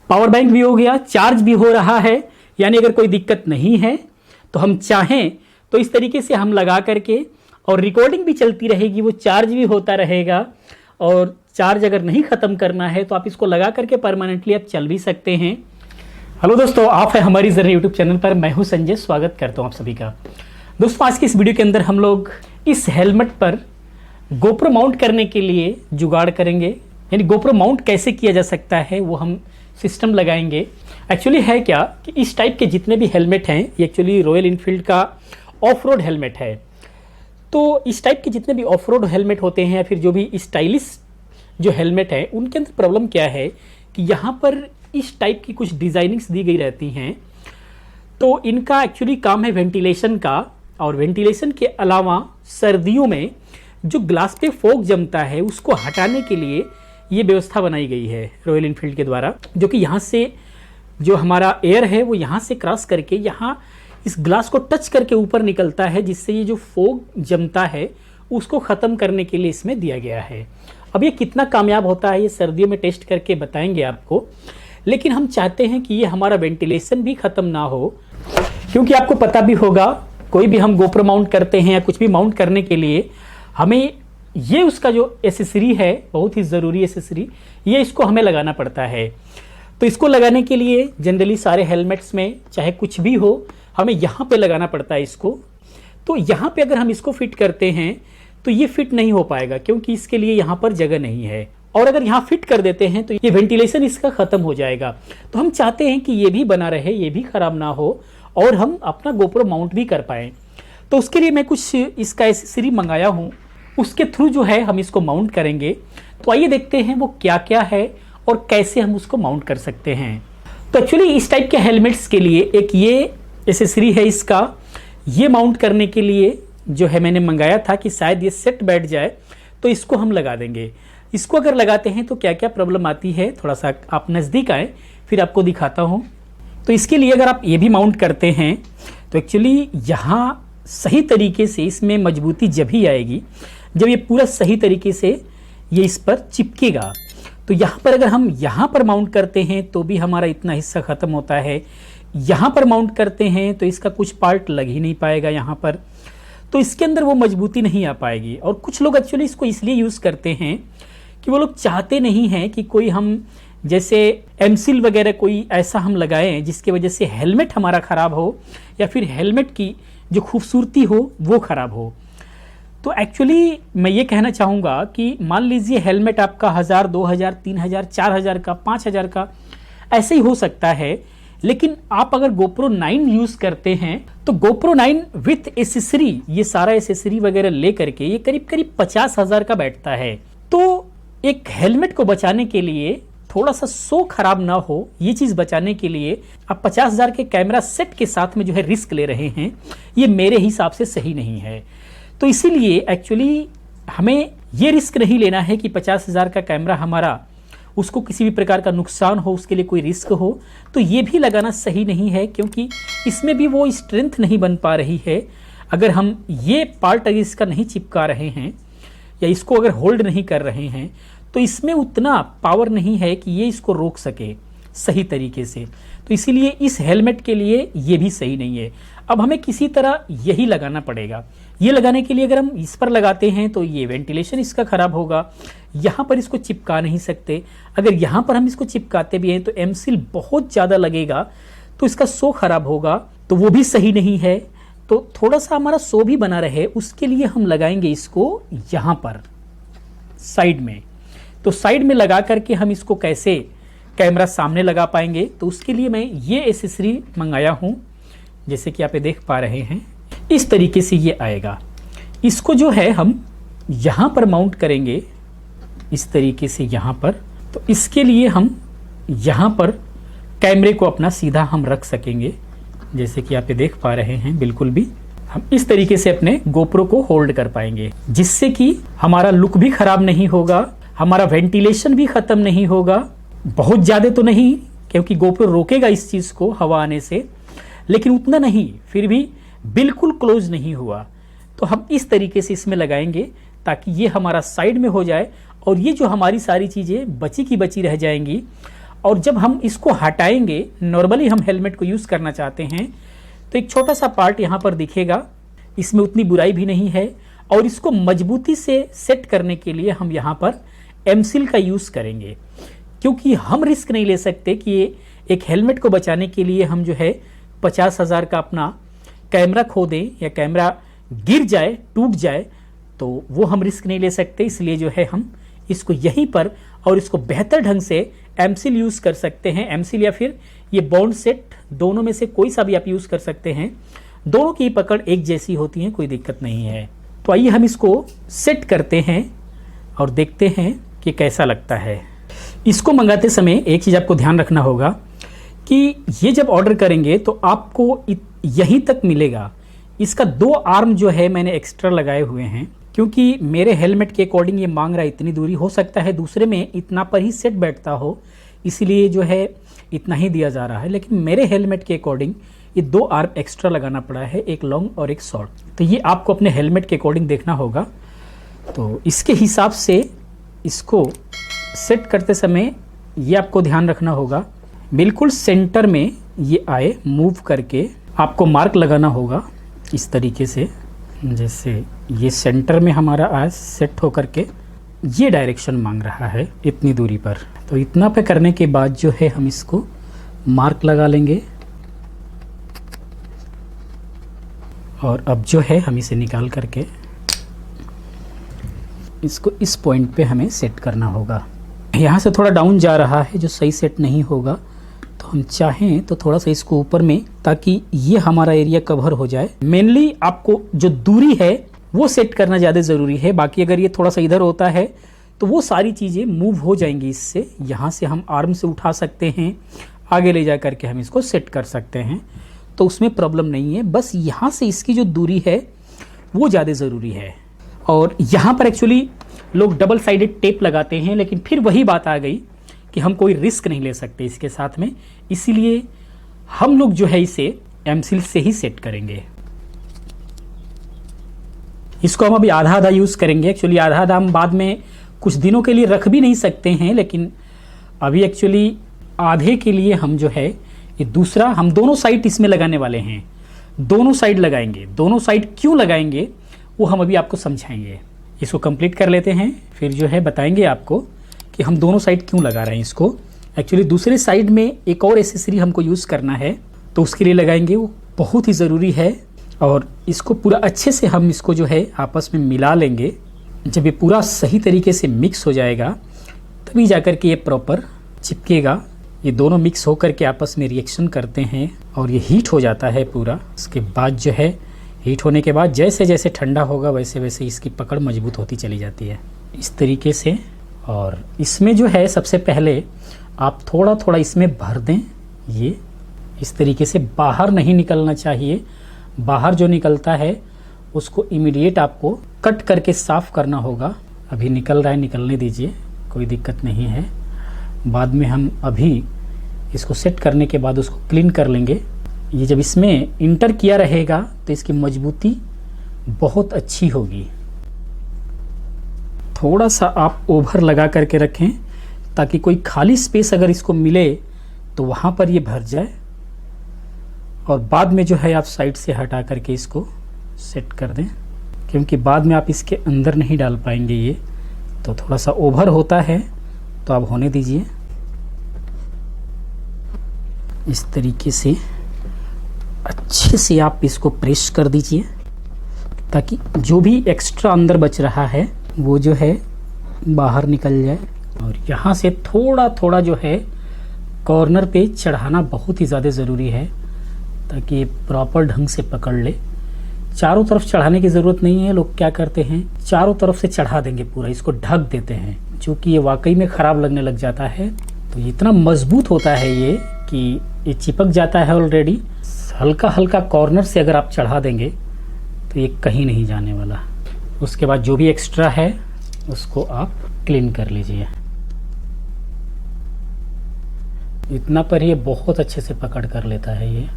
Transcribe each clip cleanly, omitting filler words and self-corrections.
Power bank भी हो गया, चार्ज भी हो रहा है, यानी अगर कोई दिक्कत नहीं है तो हम चाहें तो इस तरीके से हम लगा करके और रिकॉर्डिंग भी चलती रहेगी, वो चार्ज भी होता रहेगा। और चार्ज अगर नहीं ख़त्म करना है तो आप इसको लगा करके परमानेंटली आप चल भी सकते हैं। हेलो दोस्तों, आप है हमारी जर्नी यूट्यूब चैनल पर। मैं हूं संजय, स्वागत करता हूं आप सभी का। दोस्तों, आज की इस वीडियो के अंदर हम लोग इस हेलमेट पर गोप्रो माउंट करने के लिए जुगाड़ करेंगे, यानी गोप्रो माउंट कैसे किया जा सकता है वो हम सिस्टम लगाएंगे। एक्चुअली है क्या कि इस टाइप के जितने भी हेलमेट हैं ये एक्चुअली रॉयल इनफील्ड का ऑफ रोड हेलमेट है। तो इस टाइप के जितने भी ऑफ रोड हेलमेट होते हैं या फिर जो भी स्टाइलिश जो हेलमेट है, उनके अंदर प्रॉब्लम क्या है कि यहाँ पर इस टाइप की कुछ डिजाइनिंग्स दी गई रहती हैं। तो इनका एक्चुअली काम है वेंटिलेशन का, और वेंटिलेशन के अलावा सर्दियों में जो ग्लास पे फॉग जमता है उसको हटाने के लिए ये व्यवस्था बनाई गई है रॉयल इनफील्ड के द्वारा, जो कि यहाँ से जो हमारा एयर है वो यहाँ से क्रॉस करके यहाँ इस ग्लास को टच करके ऊपर निकलता है, जिससे ये जो फॉग जमता है उसको ख़त्म करने के लिए इसमें दिया गया है। अब ये कितना कामयाब होता है ये सर्दियों में टेस्ट करके बताएंगे आपको, लेकिन हम चाहते हैं कि ये हमारा वेंटिलेशन भी ख़त्म ना हो, क्योंकि आपको पता भी होगा कोई भी हम गोप्रो माउंट करते हैं या कुछ भी माउंट करने के लिए हमें ये उसका जो एसेसरी है, बहुत ही ज़रूरी एसेसरी, ये इसको हमें लगाना पड़ता है। तो इसको लगाने के लिए जनरली सारे हेलमेट्स में चाहे कुछ भी हो हमें यहाँ पे लगाना पड़ता है इसको। तो यहाँ पे अगर हम इसको फिट करते हैं तो ये फिट नहीं हो पाएगा, क्योंकि इसके लिए यहाँ पर जगह नहीं है। और अगर यहाँ फिट कर देते हैं तो ये वेंटिलेशन इसका ख़त्म हो जाएगा। तो हम चाहते हैं कि ये भी बना रहे, ये भी ख़राब ना हो और हम अपना गोप्रो माउंट भी कर पाएँ। तो उसके लिए मैं कुछ इसका एसेसरी मंगाया हूँ, उसके थ्रू जो है हम इसको माउंट करेंगे। तो आइए देखते हैं वो क्या क्या है और कैसे हम उसको माउंट कर सकते हैं। तो एक्चुअली इस टाइप के हेलमेट्स के लिए एक ये एसेसरी है इसका, ये माउंट करने के लिए जो है मैंने मंगाया था कि शायद ये सेट बैठ जाए, तो इसको हम लगा देंगे। इसको अगर लगाते हैं तो क्या क्या प्रॉब्लम आती है, थोड़ा सा आप नज़दीक आए फिर आपको दिखाता हूँ। तो इसके लिए अगर आप ये भी माउंट करते हैं तो एक्चुअली यहाँ सही तरीके से इसमें मजबूती जब ही आएगी जब ये पूरा सही तरीके से ये इस पर चिपकेगा। तो यहाँ पर अगर हम यहाँ पर माउंट करते हैं तो भी हमारा इतना हिस्सा ख़त्म होता है, यहाँ पर माउंट करते हैं तो इसका कुछ पार्ट लग ही नहीं पाएगा यहाँ पर, तो इसके अंदर वो मजबूती नहीं आ पाएगी। और कुछ लोग एक्चुअली इसको इसलिए यूज़ करते हैं कि वो लोग चाहते नहीं हैं कि कोई हम जैसे एमसील वगैरह कोई ऐसा हम लगाएं जिसकी वजह से हेलमेट हमारा ख़राब हो या फिर हेलमेट की जो खूबसूरती हो वो ख़राब हो। तो एक्चुअली मैं ये कहना चाहूँगा कि मान लीजिए हेलमेट आपका 1000, 2000, 3000, 4000 का, 5000 का ऐसे ही हो सकता है, लेकिन आप अगर GoPro 9 यूज़ करते हैं तो GoPro 9 विथ एसेसरी, ये सारा एसेसरी वगैरह ले करके ये करीब करीब 50,000 का बैठता है। तो एक हेलमेट को बचाने के लिए थोड़ा सा शो खराब ना हो, ये चीज़ बचाने के लिए आप 50,000 के कैमरा सेट के साथ में जो है रिस्क ले रहे हैं, ये मेरे हिसाब से सही नहीं है। तो इसीलिए एक्चुअली हमें ये रिस्क नहीं लेना है कि 50,000 का कैमरा हमारा उसको किसी भी प्रकार का नुकसान हो, उसके लिए कोई रिस्क हो, तो ये भी लगाना सही नहीं है, क्योंकि इसमें भी वो स्ट्रेंथ नहीं बन पा रही है। अगर हम ये पार्ट अगर इसका नहीं चिपका रहे हैं या इसको अगर होल्ड नहीं कर रहे हैं तो इसमें उतना पावर नहीं है कि ये इसको रोक सके सही तरीके से। तो इसीलिए इस हेलमेट के लिए ये भी सही नहीं है। अब हमें किसी तरह यही लगाना पड़ेगा। ये लगाने के लिए अगर हम इस पर लगाते हैं तो ये वेंटिलेशन इसका ख़राब होगा, यहाँ पर इसको चिपका नहीं सकते। अगर यहाँ पर हम इसको चिपकाते भी हैं तो एमसील बहुत ज़्यादा लगेगा, तो इसका शो ख़राब होगा, तो वो भी सही नहीं है। तो थोड़ा सा हमारा शो भी बना रहे उसके लिए हम लगाएंगे इसको यहाँ पर साइड में। तो साइड में लगा करके हम इसको कैसे कैमरा सामने लगा पाएंगे, तो उसके लिए मैं ये एसेसरी मंगाया हूँ, जैसे कि आप ये देख पा रहे हैं इस तरीके से ये आएगा। इसको जो है हम यहाँ पर माउंट करेंगे इस तरीके से यहाँ पर। तो इसके लिए हम यहाँ पर कैमरे को अपना सीधा हम रख सकेंगे, जैसे कि आप ये देख पा रहे हैं। बिल्कुल भी हम इस तरीके से अपने गोप्रो को होल्ड कर पाएंगे, जिससे कि हमारा लुक भी खराब नहीं होगा, हमारा वेंटिलेशन भी ख़त्म नहीं होगा। बहुत ज़्यादा तो नहीं, क्योंकि गोप्रो रोकेगा इस चीज़ को हवा आने से, लेकिन उतना नहीं, फिर भी बिल्कुल क्लोज नहीं हुआ। तो हम इस तरीके से इसमें लगाएंगे ताकि ये हमारा साइड में हो जाए और ये जो हमारी सारी चीज़ें बची की बची रह जाएंगी और जब हम इसको हटाएंगे, नॉर्मली हम हेलमेट को यूज़ करना चाहते हैं तो एक छोटा सा पार्ट यहाँ पर दिखेगा, इसमें उतनी बुराई भी नहीं है। और इसको मजबूती से सेट करने के लिए हम यहाँ पर एमसील का यूज़ करेंगे, क्योंकि हम रिस्क नहीं ले सकते कि एक हेलमेट को बचाने के लिए हम जो है 50,000 का अपना कैमरा खो दें या कैमरा गिर जाए, टूट जाए, तो वो हम रिस्क नहीं ले सकते। इसलिए जो है हम इसको यहीं पर और इसको बेहतर ढंग से एमसील यूज़ कर सकते हैं। एमसील या फिर ये बॉन्ड सेट, दोनों में से कोई सा भी आप यूज़ कर सकते हैं। दोनों की पकड़ एक जैसी होती है, कोई दिक्कत नहीं है। तो आइए हम इसको सेट करते हैं और देखते हैं कि कैसा लगता है। इसको मंगाते समय एक चीज़ आपको ध्यान रखना होगा कि ये जब ऑर्डर करेंगे तो आपको यहीं तक मिलेगा। इसका 2 आर्म जो है मैंने एक्स्ट्रा लगाए हुए हैं, क्योंकि मेरे हेलमेट के अकॉर्डिंग ये मांग रहा है इतनी दूरी। हो सकता है दूसरे में इतना पर ही सेट बैठता हो, इसलिए जो है इतना ही दिया जा रहा है, लेकिन मेरे हेलमेट के अकॉर्डिंग ये 2 आर्म एक्स्ट्रा लगाना पड़ा है, एक लॉन्ग और एक शॉर्ट। तो ये आपको अपने हेलमेट के अकॉर्डिंग देखना होगा। तो इसके हिसाब से इसको सेट करते समय ये आपको ध्यान रखना होगा, बिल्कुल सेंटर में ये आए, मूव करके आपको मार्क लगाना होगा इस तरीके से। जैसे ये सेंटर में हमारा आज सेट होकर के ये डायरेक्शन मांग रहा है इतनी दूरी पर। तो इतना पे करने के बाद जो है हम इसको मार्क लगा लेंगे और अब जो है हम इसे निकाल करके इसको इस पॉइंट पे हमें सेट करना होगा। यहाँ से थोड़ा डाउन जा रहा है जो सही सेट नहीं होगा, तो हम चाहें तो थोड़ा सा इसको ऊपर में, ताकि ये हमारा एरिया कवर हो जाए। मेनली आपको जो दूरी है वो सेट करना ज़्यादा ज़रूरी है। बाकी अगर ये थोड़ा सा इधर होता है तो वो सारी चीज़ें मूव हो जाएंगी इससे। यहाँ से हम आर्म से उठा सकते हैं, आगे ले जा करके हम इसको सेट कर सकते हैं, तो उसमें प्रॉब्लम नहीं है। बस यहाँ से इसकी जो दूरी है वो ज़्यादा ज़रूरी है। और यहाँ पर एक्चुअली लोग डबल साइडेड टेप लगाते हैं, लेकिन फिर वही बात आ गई कि हम कोई रिस्क नहीं ले सकते इसके साथ में, इसीलिए हम लोग जो है इसे एमसील से ही सेट करेंगे। इसको हम अभी आधा आधा यूज़ करेंगे। एक्चुअली आधा आधा हम बाद में कुछ दिनों के लिए रख भी नहीं सकते हैं, लेकिन अभी एक्चुअली आधे के लिए हम जो है ये दूसरा, हम दोनों साइड इसमें लगाने वाले हैं। दोनों साइड लगाएंगे। दोनों साइड क्यों लगाएंगे वो हम अभी आपको समझाएंगे। इसको कंप्लीट कर लेते हैं, फिर जो है बताएंगे आपको कि हम दोनों साइड क्यों लगा रहे हैं इसको। एक्चुअली दूसरे साइड में एक और एसेसरी हमको यूज़ करना है, तो उसके लिए लगाएंगे, वो बहुत ही ज़रूरी है। और इसको पूरा अच्छे से हम इसको जो है आपस में मिला लेंगे। जब ये पूरा सही तरीके से मिक्स हो जाएगा तभी जाकर के ये प्रॉपर चिपकेगा। ये दोनों मिक्स होकर के आपस में रिएक्शन करते हैं और ये हीट हो जाता है पूरा। इसके बाद जो है हीट होने के बाद जैसे जैसे ठंडा होगा वैसे वैसे इसकी पकड़ मजबूत होती चली जाती है इस तरीके से। और इसमें जो है सबसे पहले आप थोड़ा थोड़ा इसमें भर दें। ये इस तरीके से बाहर नहीं निकलना चाहिए। बाहर जो निकलता है उसको इमीडिएट आपको कट करके साफ करना होगा। अभी निकल रहा है, निकलने दीजिए, कोई दिक्कत नहीं है। बाद में हम अभी इसको सेट करने के बाद उसको क्लीन कर लेंगे। ये जब इसमें इंटर किया रहेगा तो इसकी मजबूती बहुत अच्छी होगी। थोड़ा सा आप ओवर लगा करके रखें ताकि कोई खाली स्पेस अगर इसको मिले तो वहाँ पर ये भर जाए। और बाद में जो है आप साइड से हटा करके इसको सेट कर दें, क्योंकि बाद में आप इसके अंदर नहीं डाल पाएंगे। ये तो थोड़ा सा ओवर होता है, तो आप होने दीजिए। इस तरीके से अच्छे से आप इसको प्रेस कर दीजिए ताकि जो भी एक्स्ट्रा अंदर बच रहा है वो जो है बाहर निकल जाए। और यहाँ से थोड़ा थोड़ा जो है कॉर्नर पे चढ़ाना बहुत ही ज़्यादा ज़रूरी है ताकि ये प्रॉपर ढंग से पकड़ ले। चारों तरफ चढ़ाने की ज़रूरत नहीं है। लोग क्या करते हैं, चारों तरफ से चढ़ा देंगे, पूरा इसको ढक देते हैं, जो कि ये वाकई में ख़राब लगने लग जाता है। तो इतना मजबूत होता है ये कि ये चिपक जाता है ऑलरेडी। हल्का हल्का कॉर्नर से अगर आप चढ़ा देंगे तो ये कहीं नहीं जाने वाला। उसके बाद जो भी एक्स्ट्रा है उसको आप क्लीन कर लीजिए। इतना पर ये बहुत अच्छे से पकड़ कर लेता है ये।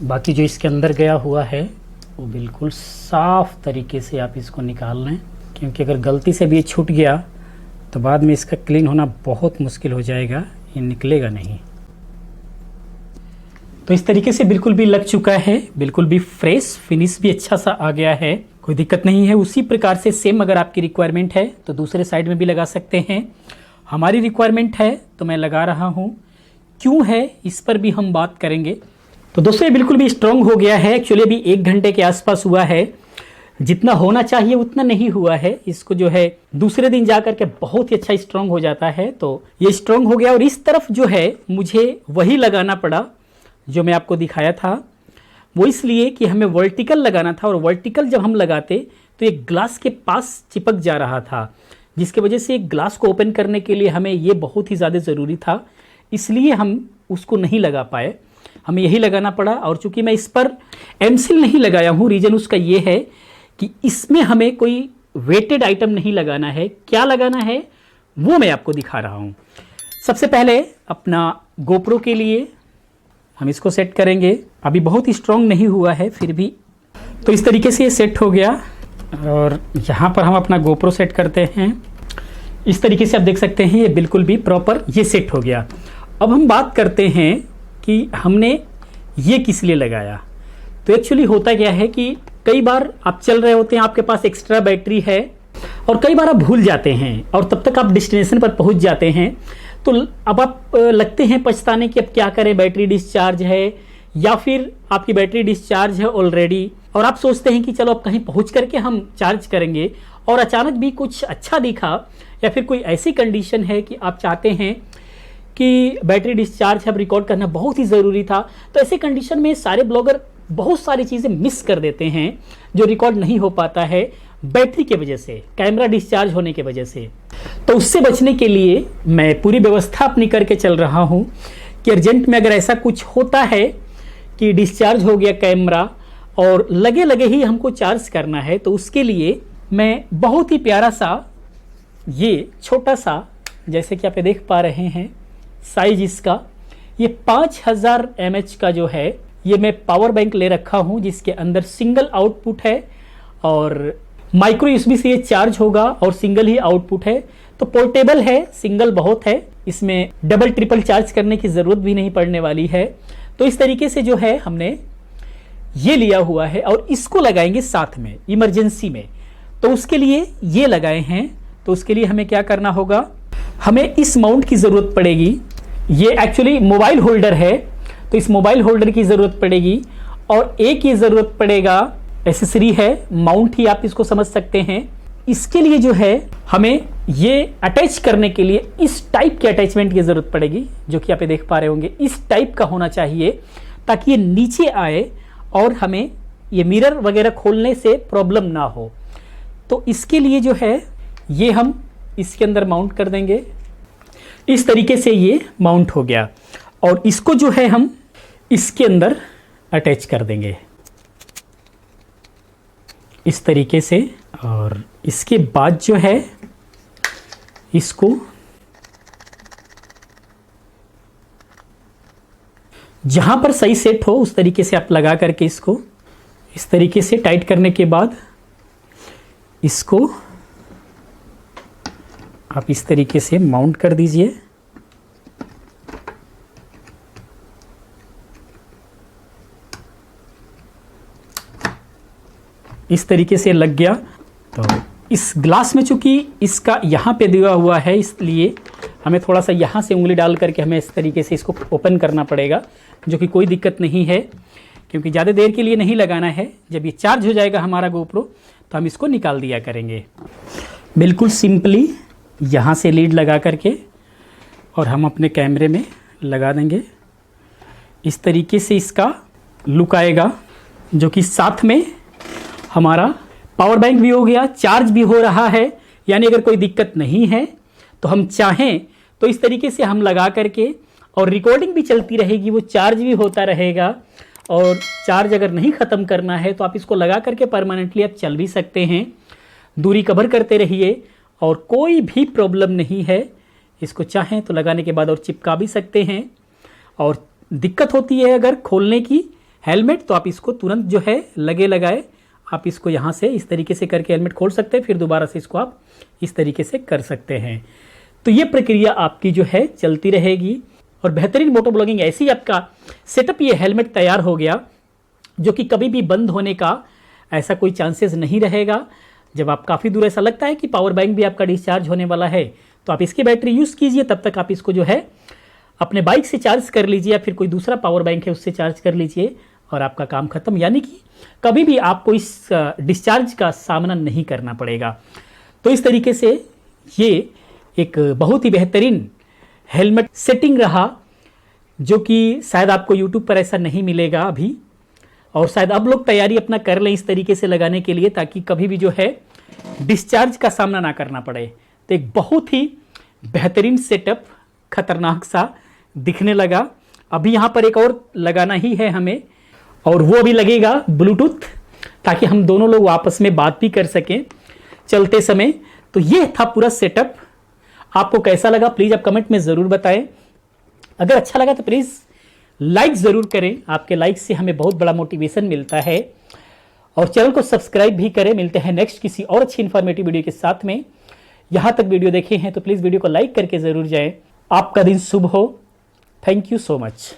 बाकी जो इसके अंदर गया हुआ है वो बिल्कुल साफ तरीके से आप इसको निकाल लें, क्योंकि अगर गलती से भी ये छूट गया तो बाद में इसका क्लीन होना बहुत मुश्किल हो जाएगा, ये निकलेगा नहीं। तो इस तरीके से बिल्कुल भी लग चुका है, बिल्कुल भी फ्रेश, फिनिश भी अच्छा सा आ गया है, कोई दिक्कत नहीं है। उसी प्रकार से सेम अगर आपकी रिक्वायरमेंट है तो दूसरे साइड में भी लगा सकते हैं। हमारी रिक्वायरमेंट है तो मैं लगा रहा हूँ, क्यों है इस पर भी हम बात करेंगे। तो दोस्तों ये बिल्कुल भी स्ट्रांग हो गया है। एक्चुअली अभी 1 घंटे के आसपास हुआ है, जितना होना चाहिए उतना नहीं हुआ है। इसको जो है दूसरे दिन जाकर के बहुत ही अच्छा स्ट्रांग हो जाता है। तो ये स्ट्रांग हो गया और इस तरफ जो है मुझे वही लगाना पड़ा जो मैं आपको दिखाया था। वो इसलिए कि हमें वर्टिकल लगाना था, और वर्टिकल जब हम लगाते तो एक ग्लास के पास चिपक जा रहा था, जिसकी वजह से एक ग्लास को ओपन करने के लिए हमें ये बहुत ही ज़्यादा ज़रूरी था, इसलिए हम उसको नहीं लगा पाए, हमें यही लगाना पड़ा। और चूंकि मैं इस पर एमसील नहीं लगाया हूँ, रीज़न उसका ये है कि इसमें हमें कोई वेटेड आइटम नहीं लगाना है। क्या लगाना है वो मैं आपको दिखा रहा हूँ। सबसे पहले अपना गोप्रो के लिए हम इसको सेट करेंगे। अभी बहुत ही स्ट्रांग नहीं हुआ है फिर भी, तो इस तरीके से ये सेट हो गया। और यहाँ पर हम अपना गोप्रो सेट करते हैं। इस तरीके से आप देख सकते हैं ये बिल्कुल भी प्रॉपर ये सेट हो गया। अब हम बात करते हैं कि हमने ये किस लिए लगाया। तो एक्चुअली होता क्या है कि कई बार आप चल रहे होते हैं, आपके पास एक्स्ट्रा बैटरी है और कई बार आप भूल जाते हैं और तब तक आप डेस्टिनेशन पर पहुंच जाते हैं। तो अब आप लगते हैं पछताने कि अब क्या करें, बैटरी डिस्चार्ज है या फिर आपकी बैटरी डिस्चार्ज है ऑलरेडी, और आप सोचते हैं कि चलो अब कहीं पहुंच करके हम चार्ज करेंगे, और अचानक भी कुछ अच्छा दिखा या फिर कोई ऐसी कंडीशन है कि आप चाहते हैं कि बैटरी डिस्चार्ज अब रिकॉर्ड करना बहुत ही ज़रूरी था। तो ऐसे कंडीशन में सारे ब्लॉगर बहुत सारी चीज़ें मिस कर देते हैं जो रिकॉर्ड नहीं हो पाता है बैटरी के वजह से, कैमरा डिस्चार्ज होने की वजह से। तो उससे बचने के लिए मैं पूरी व्यवस्था अपनी करके चल रहा हूँ कि अर्जेंट में अगर ऐसा कुछ होता है कि डिस्चार्ज हो गया कैमरा और लगे लगे ही हमको चार्ज करना है, तो उसके लिए मैं बहुत ही प्यारा सा ये छोटा सा, जैसे कि आप देख पा रहे हैं साइज इसका, ये 5000 mAh का जो है ये मैं पावर बैंक ले रखा हूँ, जिसके अंदर सिंगल आउटपुट है और माइक्रो यूएसबी से ये चार्ज होगा और सिंगल ही आउटपुट है। तो पोर्टेबल है, सिंगल बहुत है, इसमें डबल ट्रिपल चार्ज करने की ज़रूरत भी नहीं पड़ने वाली है। तो इस तरीके से जो है हमने ये लिया हुआ है और इसको लगाएंगे साथ में इमरजेंसी में। तो उसके लिए ये लगाए हैं। तो उसके लिए हमें क्या करना होगा, हमें इस माउंट की ज़रूरत पड़ेगी। ये एक्चुअली मोबाइल होल्डर है, तो इस मोबाइल होल्डर की ज़रूरत पड़ेगी, और एक ये ज़रूरत पड़ेगा, एसेसरी है, माउंट ही आप इसको समझ सकते हैं। इसके लिए जो है हमें ये अटैच करने के लिए इस टाइप के अटैचमेंट की ज़रूरत पड़ेगी, जो कि आप देख पा रहे होंगे इस टाइप का होना चाहिए, ताकि ये नीचे आए और हमें ये मिरर वगैरह खोलने से प्रॉब्लम ना हो। तो इसके लिए जो है ये हम इसके अंदर माउंट कर देंगे। इस तरीके से ये माउंट हो गया और इसको जो है हम इसके अंदर अटैच कर देंगे इस तरीके से। और इसके बाद जो है इसको जहां पर सही सेट हो उस तरीके से आप लगा करके इसको इस तरीके से टाइट करने के बाद इसको आप इस तरीके से माउंट कर दीजिए। इस तरीके से लग गया। तो इस ग्लास में चूंकि इसका यहाँ पे दिया हुआ है, इसलिए हमें थोड़ा सा यहाँ से उंगली डाल करके हमें इस तरीके से इसको ओपन करना पड़ेगा, जो कि कोई दिक्कत नहीं है क्योंकि ज़्यादा देर के लिए नहीं लगाना है। जब ये चार्ज हो जाएगा हमारा गोप्रो तो हम इसको निकाल दिया करेंगे। बिल्कुल सिंपली यहाँ से लीड लगा करके और हम अपने कैमरे में लगा देंगे। इस तरीके से इसका लुक आएगा, जो कि साथ में हमारा पावर बैंक भी हो गया, चार्ज भी हो रहा है। यानी अगर कोई दिक्कत नहीं है तो हम चाहें तो इस तरीके से हम लगा करके, और रिकॉर्डिंग भी चलती रहेगी, वो चार्ज भी होता रहेगा। और चार्ज अगर नहीं ख़त्म करना है तो आप इसको लगा करके परमानेंटली आप चल भी सकते हैं, दूरी कवर करते रहिए और कोई भी प्रॉब्लम नहीं है। इसको चाहें तो लगाने के बाद और चिपका भी सकते हैं। और दिक्कत होती है अगर खोलने की हेलमेट, तो आप इसको तुरंत जो है लगे लगाए आप इसको यहाँ से इस तरीके से करके हेलमेट खोल सकते हैं, फिर दोबारा से इसको आप इस तरीके से कर सकते हैं। तो ये प्रक्रिया आपकी जो है चलती रहेगी और बेहतरीन मोटो ब्लॉगिंग ऐसी आपका सेटअप ये हेलमेट तैयार हो गया जो कि कभी भी बंद होने का ऐसा कोई चांसेस नहीं रहेगा। जब आप काफ़ी दूर ऐसा लगता है कि पावर बैंक भी आपका डिस्चार्ज होने वाला है तो आप इसकी बैटरी यूज़ कीजिए, तब तक आप इसको जो है अपने बाइक से चार्ज कर लीजिए या फिर कोई दूसरा पावर बैंक है उससे चार्ज कर लीजिए और आपका काम खत्म। यानी कि कभी भी आपको इस डिस्चार्ज का सामना नहीं करना पड़ेगा। तो इस तरीके से ये एक बहुत ही बेहतरीन हेलमेट सेटिंग रहा जो कि शायद आपको यूट्यूब पर ऐसा नहीं मिलेगा अभी, और शायद अब लोग तैयारी अपना कर लें इस तरीके से लगाने के लिए ताकि कभी भी जो है डिस्चार्ज का सामना ना करना पड़े। तो एक बहुत ही बेहतरीन सेटअप खतरनाक सा दिखने लगा। अभी यहाँ पर एक और लगाना ही है हमें, और वो अभी लगेगा ब्लूटूथ, ताकि हम दोनों लोग आपस में बात भी कर सकें चलते समय। तो ये था पूरा सेटअप। आपको कैसा लगा प्लीज़ आप कमेंट में ज़रूर बताएं। अगर अच्छा लगा तो प्लीज़ लाइक ज़रूर करें, आपके लाइक से हमें बहुत बड़ा मोटिवेशन मिलता है, और चैनल को सब्सक्राइब भी करें। मिलते हैं नेक्स्ट किसी और अच्छी इन्फॉर्मेटिव वीडियो के साथ में। यहाँ तक वीडियो देखे हैं तो प्लीज़ वीडियो को लाइक करके ज़रूर जाएं। आपका दिन शुभ हो। Thank you so much.